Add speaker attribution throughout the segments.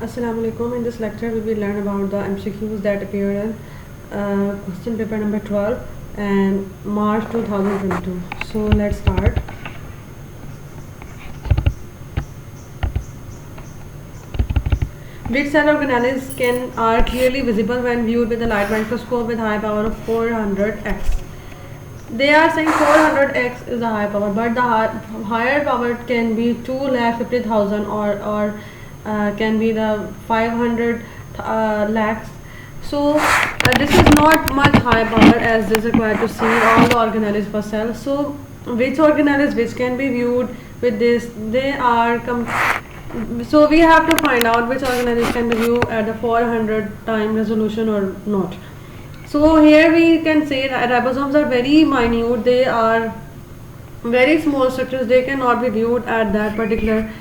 Speaker 1: Assalamu alaikum. In this lecture, we will learn about the MCQs that appeared in question paper number 12 and March 2022. So let's start. Which cell organelles are clearly visible when viewed with a light microscope with high power of 400x? They are saying 400x is the high power, but the higher power can be 2,50,000 or can be the 500 lakhs. So this is not much high power as is required to see all the organelles per cell. So which organelles which can be viewed with this, so we have to find out which organelles can be viewed at the 400 time resolution or not. So here we can say that ribosomes are very minute, they are very small structures, they cannot be viewed at that particular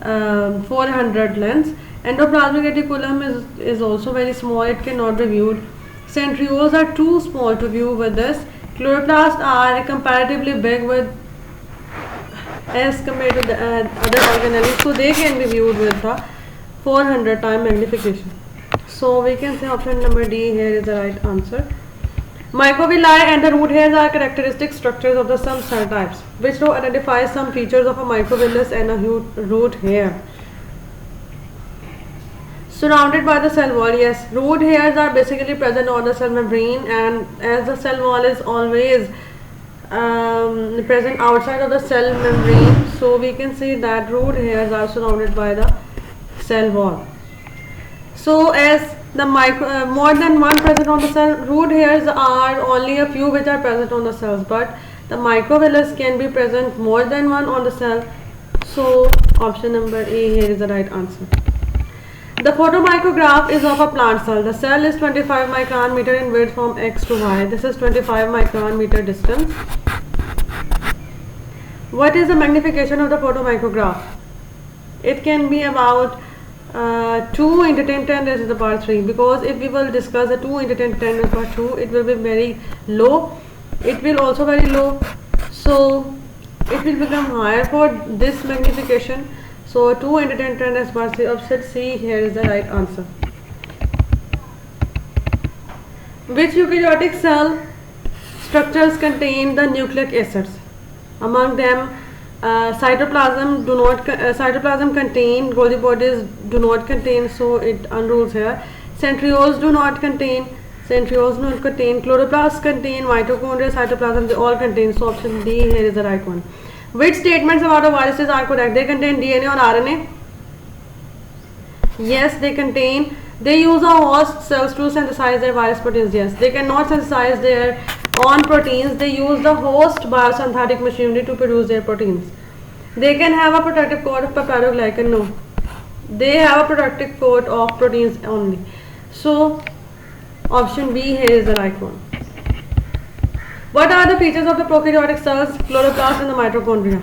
Speaker 1: 400 lengths. Endoplasmic reticulum is also very small, it cannot be viewed. Centrioles are too small to view with this. Chloroplasts are comparatively big as compared to the other organelles, so they can be viewed with the 400 time magnification. So we can say option number D here is the right answer. Microvilli and the root hairs are characteristic structures of the some cell types. Which row identifies some features of a microvillus and a root hair? Surrounded by the cell wall, yes. Root hairs are basically present on the cell membrane, and as the cell wall is always present outside of the cell membrane, so we can say that root hairs are surrounded by the cell wall. So as the more than one present on the cell, root hairs are only a few which are present on the cells, but the microvillus can be present more than one on the cell. So option number A here is the right answer. The photomicrograph is of a plant cell. The cell is 25 micron meter in width from X to Y. This is 25 micron meter distance. What is the magnification of the photomicrograph? It can be about 2 into 10 raised to the power 3, because if we will discuss the 2 into 10 raised to the power 2, it will be very low. It will also very low. So it will become higher for this magnification. So 2 into 10 raised to the power 3, option C here is the right answer. Which eukaryotic cell structures contain the nucleic acids? Among them, cytoplasm contain, Golgi bodies do not contain, so it unrules here. Centrioles do not contain, chloroplasts contain, mitochondria, cytoplasm, they all contain, so option D here is the right one. Which statements about the viruses are correct? They contain DNA or RNA? Yes, they contain. They use a host cells to synthesize their virus proteins. Yes, they cannot synthesize their own proteins. They use the host biosynthetic machinery to produce their proteins. They can have a protective coat of peptidoglycan. No, they have a protective coat of proteins only. So option B here is the right one. What are the features of the prokaryotic cells, chloroplast and the mitochondria?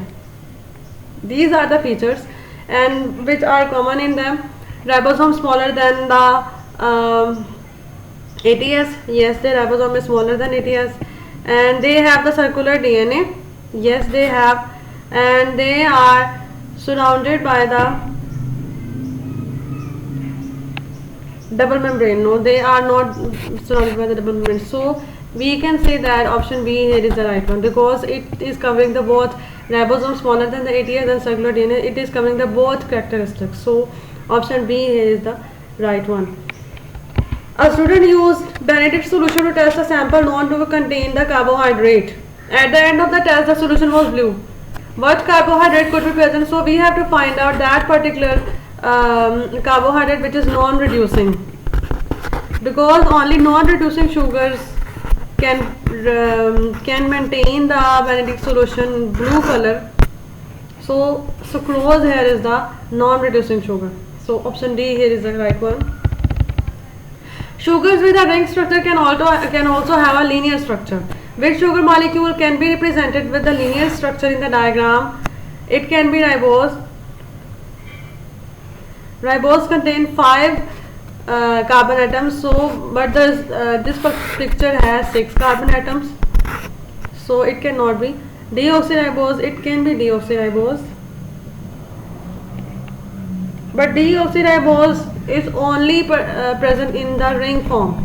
Speaker 1: These are the features and which are common in them. Ribosome smaller than the ATS. Yes, the ribosome is smaller than ATS, and they have the circular DNA. Yes, they have, and they are surrounded by the double membrane. No, they are not surrounded by the double membrane. So we can say that option B here is the right one, because it is covering the both ribosome smaller than the ATS and circular DNA. It is covering the both characteristics. So option B here is the right one. A student used Benedict solution to test a sample known to contain the carbohydrate. At the end of the test, the solution was blue. What carbohydrate could be present? So we have to find out that particular carbohydrate which is non-reducing, because only non-reducing sugars can maintain the Benedict solution blue color. So sucrose here is the non-reducing sugar. So option D here is the right one. Sugars with a ring structure can also have a linear structure. Which sugar molecule can be represented with the linear structure in the diagram? It can be ribose. Ribose contain 5 carbon atoms, so but this picture has 6 carbon atoms, so it cannot be. Deoxyribose, it can be deoxyribose, but deoxyribose is only present in the ring form.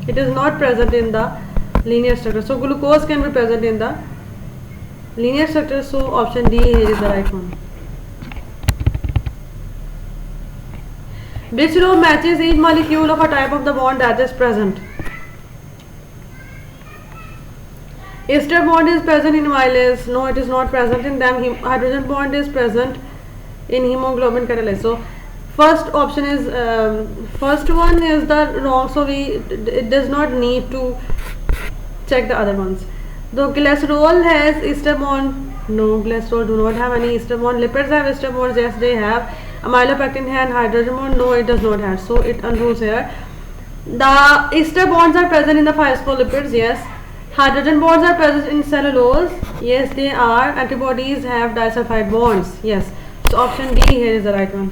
Speaker 1: It is not present in the linear structure. So glucose can be present in the linear structure. So option D here is the right one. Which row matches each molecule of a type of the bond that is present? Ester bond is present in amylase. No, it is not present in them. Hydrogen bond is present in hemoglobin catalase. So first option is first one is the wrong. So it does not need to check the other ones. The glycerol has ester bond. No, glycerol do not have any ester bond. Lipids have ester bonds. Yes, they have. Amylopectin has hydrogen bond. No, it does not have. So it unrules here. The ester bonds are present in the phospholipids. Yes. Hydrogen bonds are present in cellulose. Yes, they are. Antibodies have disulfide bonds. Yes. So option D here is the right one.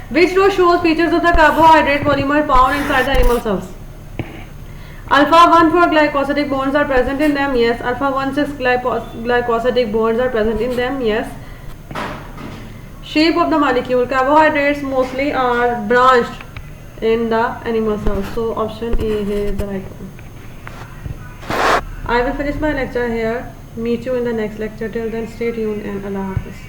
Speaker 1: Which row shows features of the carbohydrate polymer found inside the animal cells? Alpha 1 for glycosidic bonds are present in them. Yes. Alpha 1,6 glycosidic bonds are present in them. Yes. Shape of the molecule. Carbohydrates mostly are branched in the animal cells. So option A here is the right one. I will finish my lecture here. Meet you in the next lecture. Till then, stay tuned and Allah Hafiz.